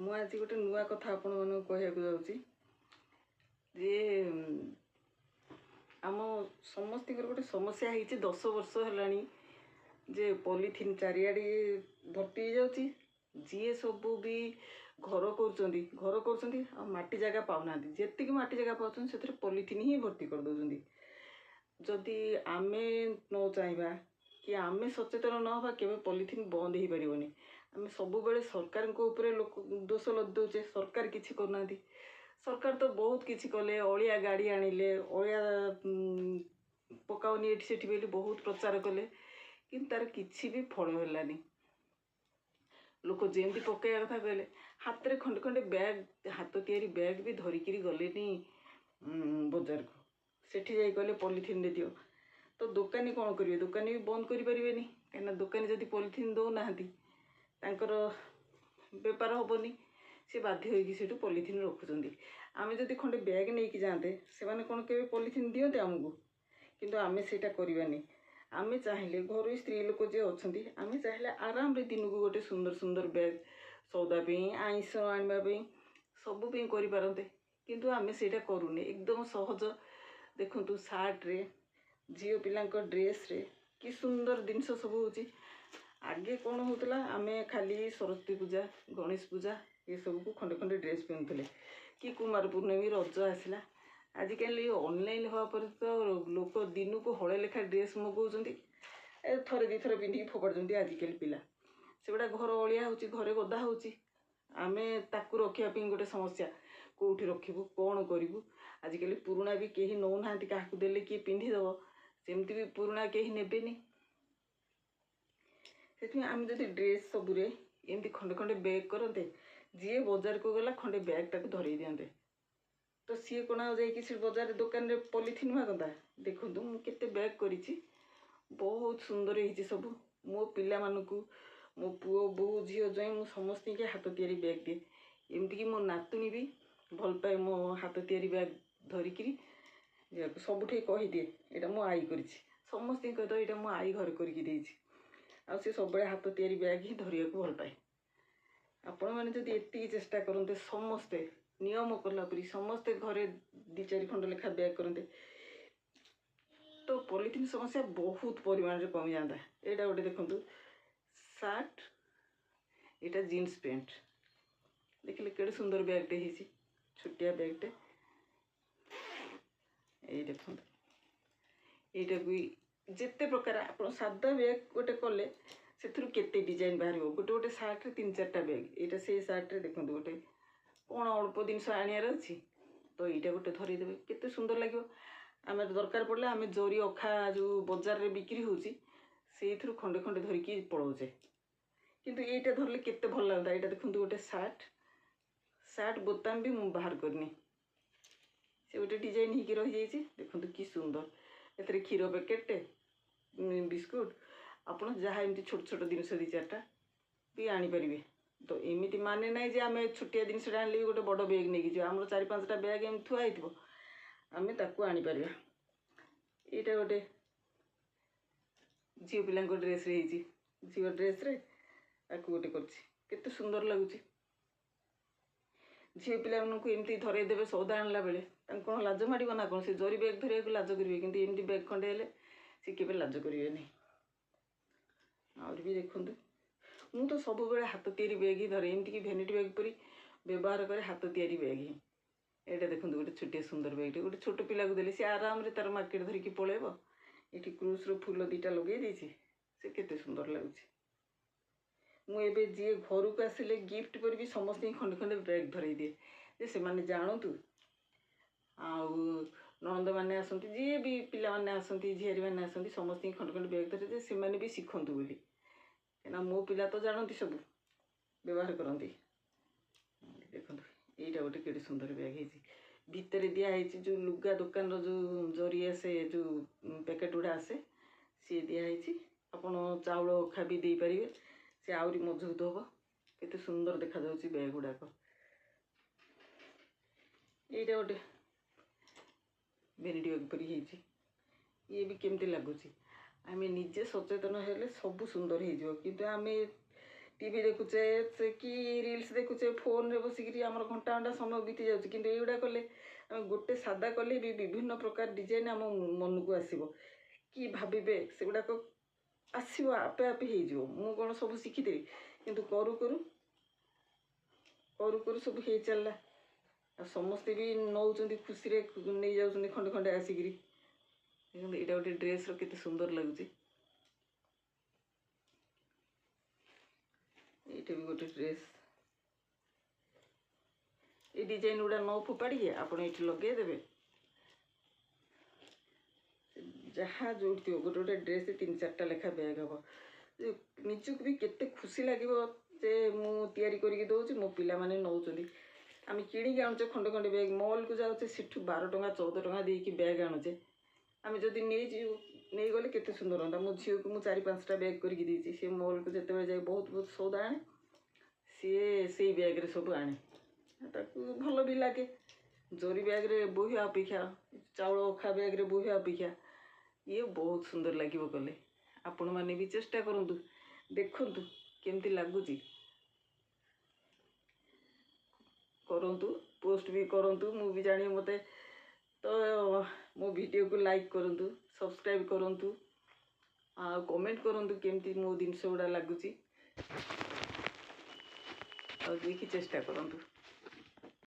ମୁଁ ଆଜି ଗୋଟେ ନୂଆ କଥା ଆପଣମାନଙ୍କୁ କହିବାକୁ ଯାଉଛି ଯେ ଆମ ସମସ୍ତଙ୍କର ଗୋଟେ ସମସ୍ୟା ହେଇଛି 10 ବର୍ଷ ହେଲାଣି ଯେ ପଲିଥିନ୍ ଚାରିଆଡ଼େ ଭର୍ତ୍ତି ହେଇଯାଉଛି। ଯିଏ ସବୁ ବି ଘର କରୁଛନ୍ତି ଆଉ ମାଟି ଜାଗା ପାଉନାହାନ୍ତି। ଯେତିକି ମାଟି ଜାଗା ପାଉଛନ୍ତି ସେଥିରେ ପଲିଥିନ୍ ହିଁ ଭର୍ତ୍ତି କରିଦେଉଛନ୍ତି। ଯଦି ଆମେ ନ ଚାହିଁବା କି ଆମେ ସଚେତନ ନ ହେବା କେବେ ପଲିଥିନ୍ ବନ୍ଦ ହେଇପାରିବନି। ଆମେ ସବୁବେଳେ ସରକାରଙ୍କ ଉପରେ ଦୋଷ ଲଦି ଦେଉଛେ, ସରକାର କିଛି କରୁନାହାନ୍ତି। ସରକାର ତ ବହୁତ କିଛି କଲେ, ଅଳିଆ ଗାଡ଼ି ଆଣିଲେ, ଅଳିଆ ପକାଉନି ଏଠି ସେଠି ବୋଲି ବହୁତ ପ୍ରଚାର କଲେ, କିନ୍ତୁ ତାର କିଛି ବି ଫଳ ହେଲାନି। ଲୋକ ଯେମିତି ପକାଇବା କଥା କହିଲେ, ହାତରେ ଖଣ୍ଡେ ଖଣ୍ଡେ ବ୍ୟାଗ୍, ହାତ ତିଆରି ବ୍ୟାଗ୍ ବି ଧରିକିରି ଗଲେନି ବଜାରକୁ। ସେଠି ଯାଇ କହିଲେ ପଲିଥିନ୍ରେ ଦିଅ। ତ ଦୋକାନୀ କ'ଣ କରିବେ? ଦୋକାନୀ ବି ବନ୍ଦ କରିପାରିବେନି, କାହିଁକିନା ଦୋକାନୀ ଯଦି ପଲିଥିନ୍ ଦେଉନାହାନ୍ତି ତାଙ୍କର ବେପାର ହେବନି। ସେ ବାଧ୍ୟ ହୋଇକି ସେଠୁ ପଲିଥିନ୍ ରଖୁଛନ୍ତି। ଆମେ ଯଦି ଖଣ୍ଡେ ବ୍ୟାଗ୍ ନେଇକି ଯାଆନ୍ତେ, ସେମାନେ କ'ଣ କେବେ ପଲିଥିନ୍ ଦିଅନ୍ତେ ଆମକୁ? କିନ୍ତୁ ଆମେ ସେଇଟା କରିବାନି। ଆମେ ଚାହିଁଲେ, ଘରୋଇ ସ୍ତ୍ରୀ ଲୋକ ଯିଏ ଅଛନ୍ତି, ଆମେ ଚାହିଁଲେ ଆରାମରେ ଦିନକୁ ଗୋଟେ ସୁନ୍ଦର ସୁନ୍ଦର ବ୍ୟାଗ୍ ସଉଦା ପାଇଁ, ଆଇଁଷ ଆଣିବା ପାଇଁ, ସବୁ ପାଇଁ କରିପାରନ୍ତେ। କିନ୍ତୁ ଆମେ ସେଇଟା କରୁନେ। ଏକଦମ ସହଜ। ଦେଖନ୍ତୁ, ସାର୍ଟରେ, ଝିଅ ପିଲାଙ୍କ ଡ୍ରେସ୍ରେ କି ସୁନ୍ଦର ଜିନିଷ ସବୁ ହେଉଛି। ଆଗେ କ'ଣ ହେଉଥିଲା, ଆମେ ଖାଲି ସରସ୍ୱତୀ ପୂଜା, ଗଣେଶ ପୂଜା ଏସବୁକୁ ଖଣ୍ଡେ ଖଣ୍ଡେ ଡ୍ରେସ୍ ପିନ୍ଧୁଥିଲେ, କି କୁମାର ପୂର୍ଣ୍ଣମୀ, ରଜ ଆସିଲା। ଆଜିକାଲି ଅନଲାଇନ୍ ହେବା ପରେ ତ ଲୋକ ଦିନକୁ ହଳେ ଲେଖା ଡ୍ରେସ୍ ମଗାଉଛନ୍ତି, ଥରେ ଦୁଇଥର ପିନ୍ଧିକି ଫୋପାଡ଼ୁଛନ୍ତି ଆଜିକାଲି ପିଲା। ସେଗୁଡ଼ା ଘର ଅଳିଆ ହେଉଛି, ଘରେ ଗଦା ହେଉଛି। ଆମେ ତାକୁ ରଖିବା ପାଇଁ ଗୋଟେ ସମସ୍ୟା, କେଉଁଠି ରଖିବୁ, କ'ଣ କରିବୁ। ଆଜିକାଲି ପୁରୁଣା ବି କେହି ନେଉନାହାନ୍ତି, କାହାକୁ ଦେଲେ କିଏ ପିନ୍ଧିଦେବ, ସେମିତି ବି ପୁରୁଣା କେହି ନେବେନି। ସେଥିପାଇଁ ଆମେ ଯଦି ଡ୍ରେସ୍ ସବୁରେ ଏମିତି ଖଣ୍ଡେ ଖଣ୍ଡେ ବ୍ୟାଗ୍ କରନ୍ତେ, ଯିଏ ବଜାରକୁ ଗଲା ଖଣ୍ଡେ ବ୍ୟାଗ୍ ତାକୁ ଧରେଇ ଦିଅନ୍ତେ, ତ ସିଏ କ'ଣ ଆଉ ଯାଇକି ସେ ବଜାର ଦୋକାନରେ ପଲିଥିନ୍ ମାଗନ୍ତା? ଦେଖନ୍ତୁ, ମୁଁ କେତେ ବ୍ୟାଗ୍ କରିଛି, ବହୁତ ସୁନ୍ଦର ହେଇଛି ସବୁ। ମୋ ପିଲାମାନଙ୍କୁ, ମୋ ପୁଅ, ବୋଉ, ଝିଅ, ଜ୍ୱାଇଁ, ମୁଁ ସମସ୍ତଙ୍କୁ ହାତ ତିଆରି ବ୍ୟାଗ୍ ଦିଏ। ଏମିତିକି ମୋ ନାତୁଣୀ ବି ଭଲ ପାଏ ମୋ ହାତ ତିଆରି ବ୍ୟାଗ୍ ଧରିକିରି ଯିବାକୁ। ସବୁଠି କହିଦିଏ ଏଇଟା ମୋ ଆଈ କରିଛି। ସମସ୍ତଙ୍କୁ କହିଦେବ ଏଇଟା ମୋ ଆଈ ଘରେ କରିକି ଦେଇଛି। ଆଉ ସେ ସବୁବେଳେ ହାତ ତିଆରି ବ୍ୟାଗ୍ ହିଁ ଧରିବାକୁ ଭଲ ପାଏ। ଆପଣମାନେ ଯଦି ଏତିକି ଚେଷ୍ଟା କରନ୍ତେ, ସମସ୍ତେ ନିୟମ କଲା ପରି ସମସ୍ତେ ଘରେ 2-4 ଖଣ୍ଡ ଲେଖା ବ୍ୟାଗ୍ କରନ୍ତେ, ତ ପଲିଥିନ୍ ସମସ୍ୟା ବହୁତ ପରିମାଣରେ କମିଯାଆନ୍ତା। ଏଇଟା ଗୋଟେ ଦେଖନ୍ତୁ, ସାର୍ଟ, ଏଇଟା ଜିନ୍ସ ପ୍ୟାଣ୍ଟ। ଦେଖିଲେ କେଡ଼େ ସୁନ୍ଦର ବ୍ୟାଗ୍ଟେ ହେଇଛି, ଛୋଟିଆ ବ୍ୟାଗ୍ଟେ। ଏଇ ଦେଖନ୍ତୁ, ଏଇଟାକୁ ଯେତେ ପ୍ରକାର ଆପଣ ସାଧା ବ୍ୟାଗ୍ ଗୋଟେ କଲେ ସେଥିରୁ କେତେ ଡିଜାଇନ୍ ବାହାରିବ। ଗୋଟେ ଗୋଟେ ସାର୍ଟରେ 3-4ଟା ବ୍ୟାଗ୍। ଏଇଟା ସେଇ ସାର୍ଟରେ ଦେଖନ୍ତୁ, ଗୋଟେ କ'ଣ ଅଳ୍ପ ଜିନିଷ ଆଣିବାର ଅଛି, ତ ଏଇଟା ଗୋଟେ ଧରିଦେବେ, କେତେ ସୁନ୍ଦର ଲାଗିବ। ଆମେ ଦରକାର ପଡ଼ିଲେ ଆମେ ଜରି ଅଖା ଯେଉଁ ବଜାରରେ ବିକ୍ରି ହେଉଛି, ସେଇଥିରୁ ଖଣ୍ଡେ ଖଣ୍ଡେ ଧରିକି ପଳାଉଛେ। କିନ୍ତୁ ଏଇଟା ଧରିଲେ କେତେ ଭଲ ଲାଗନ୍ତା। ଏଇଟା ଦେଖନ୍ତୁ, ଗୋଟେ ସାର୍ଟ ବୋତାମ ବି ମୁଁ ବାହାର କରିନି, ସେ ଗୋଟେ ଡିଜାଇନ୍ ହେଇକି ରହିଯାଇଛି। ଦେଖନ୍ତୁ କି ସୁନ୍ଦର। ଏଥିରେ କ୍ଷୀର ପ୍ୟାକେଟ୍ଟେ, ବିସ୍କୁଟ୍, ଆପଣ ଯାହା ଏମିତି ଛୋଟ ଛୋଟ ଜିନିଷ 2-4ଟା ବି ଆଣିପାରିବେ। ତ ଏମିତି ମାନେ ନାହିଁ ଯେ ଆମେ ଛୋଟିଆ ଜିନିଷଟା ଆଣିଲେ ବି ଗୋଟେ ବଡ଼ ବ୍ୟାଗ୍ ନେଇକି ଯିବା। ଆମର 4-5ଟା ବ୍ୟାଗ୍ ଏମିତି ଥୁଆ ହେଇଥିବ, ଆମେ ତାକୁ ଆଣିପାରିବା। ଏଇଟା ଗୋଟେ ଝିଅ ପିଲାଙ୍କ ଡ୍ରେସ୍ରେ ହେଇଛି। ଝିଅ ଡ୍ରେସ୍ରେ ତାକୁ ଗୋଟେ କରିଛି, କେତେ ସୁନ୍ଦର ଲାଗୁଛି। ଝିଅ ପିଲାମାନଙ୍କୁ ଏମିତି ଧରେଇ ଦେବେ ସଉଦା ଆଣିଲା ବେଳେ, ତାଙ୍କୁ କ'ଣ ଲାଜ ମାଡ଼ିବ ନା କ'ଣ? ସେ ଜରି ବ୍ୟାଗ୍ ଧରିବାକୁ ଲାଜ କରିବେ, କିନ୍ତୁ ଏମିତି ବ୍ୟାଗ୍ ଖଣ୍ଡେ ହେଲେ ସେ କେବେ ଲାଜ କରିବେନି। ଆହୁରି ବି ଦେଖନ୍ତୁ, ମୁଁ ତ ସବୁବେଳେ ହାତ ତିଆରି ବ୍ୟାଗ୍ ହିଁ ଧରେ, ଏମିତିକି ଭ୍ୟାନିଟି ବ୍ୟାଗ୍ ପରି ବ୍ୟବହାର କରେ ହାତ ତିଆରି ବ୍ୟାଗ୍ ହିଁ। ଏଇଟା ଦେଖନ୍ତୁ, ଗୋଟେ ଛୋଟିଆ ସୁନ୍ଦର ବ୍ୟାଗ୍ଟେ, ଗୋଟେ ଛୋଟ ପିଲାକୁ ଦେଲେ ସେ ଆରାମରେ ତାର ମାର୍କେଟ୍ ଧରିକି ପଳେଇବ। ଏଠି କ୍ରୁଜ୍ର ଫୁଲ 2ଟା ଲଗେଇ ଦେଇଛି, ସେ କେତେ ସୁନ୍ଦର ଲାଗୁଛି। ମୁଁ ଏବେ ଯିଏ ଘରକୁ ଆସିଲେ ଗିଫ୍ଟ କରି ବି ସମସ୍ତଙ୍କୁ ଖଣ୍ଡେ ଖଣ୍ଡେ ବ୍ୟାଗ୍ ଧରେଇ ଦିଏ, ଯେ ସେମାନେ ଜାଣନ୍ତୁ। ଆଉ ନଣନ୍ଦମାନେ ଆସନ୍ତି, ଯିଏ ବି ପିଲାମାନେ ଆସନ୍ତି, ଝିଆରୀମାନେ ଆସନ୍ତି, ସମସ୍ତଙ୍କୁ ଖଣ୍ଡେ ଖଣ୍ଡେ ବ୍ୟାଗ୍ ଧରେଇ ଦିଏ, ସେମାନେ ବି ଶିଖନ୍ତୁ ବୋଲି। କାହିଁକିନା ମୋ ପିଲା ତ ଜାଣନ୍ତି, ସବୁ ବ୍ୟବହାର କରନ୍ତି। ଦେଖନ୍ତୁ, ଏଇଟା ଗୋଟେ କେଡ଼େ ସୁନ୍ଦର ବ୍ୟାଗ୍ ହେଇଛି। ଭିତରେ ଦିଆହେଇଛି ଯେଉଁ ଲୁଗା ଦୋକାନର ଯେଉଁ ଜରି ଆସେ, ଯେଉଁ ପ୍ୟାକେଟ୍ ଗୁଡ଼ା ଆସେ, ସିଏ ଦିଆହେଇଛି। ଆପଣ ଚାଉଳ ଅଖା ବି ଦେଇପାରିବେ, ସେ ଆହୁରି ମଜବୁତ ହେବ। କେତେ ସୁନ୍ଦର ଦେଖାଯାଉଛି ବ୍ୟାଗ୍ ଗୁଡ଼ାକ। ଏଇଟା ଗୋଟେ ଭ୍ୟାନିଟି ବ୍ୟାଗ୍ ପରି ହେଇଛି। ଇଏ ବି କେମିତି ଲାଗୁଛି। ଆମେ ନିଜେ ସଚେତନ ହେଲେ ସବୁ ସୁନ୍ଦର ହେଇଯିବ। କିନ୍ତୁ ଆମେ टीवी देखुचे से कि रील्स देखुचे फोन रे बसिकी आमर घंटा घंटा समय बीती जाऊँ कि युवा कले गोटे सादा कले भी विभिन्न प्रकार डिजाइन आम मन को आसो कि भावे से गुड़ाक आसो आपे आपे हो मु कौन सब शिखी किंतु करू करू करू करू सब हो चलला समस्ते भी नौ खुशी नहीं जाऊँ खंडे खंडे आसिकी यहाँ गोटे ड्रेस केते सुंदर लगुच ये भी गोटे ड्रेस ये डिजाइन गुड़ा न फोपाड़ी आप लगेदेवे जहाँ जो गोटे गोटे ड्रेस 3-4टा लेखा बैग हम निजक भी केते खुशी लगे मु तैयारी करके दौर मो पिला माने नौचंदी आम किणी आणुचे खंडे खंडे बैग मॉल को जाऊे सेठू 12 टंका 14 टंका देकी बैग आणुचे आम जदि नहीं गले केते सुंदर हाँ मो झील को मुझे 4-5टा बैग करके देती सी मॉल को जिते जाए बहुत बहुत सौदा आने सी से बैग सब आने ताकू भल भी लगे जोरी बैग रे बोहिया अपेक्षा चाउल अखा बैग रे बोहिया अपेक्षा ये बहुत सुंदर लगे कले आपण मैंने भी चेष्टा करूँ देखु केमती लगुच करूँ पोस्ट भी करूँ मु भी जानी मते तो मो वीडियो को लाइक करूँ सब्सक्राइब करूँ कमेंट करूँ केमती मो जिनस गुड़ा लगुच देखी चेष्टा करूँ।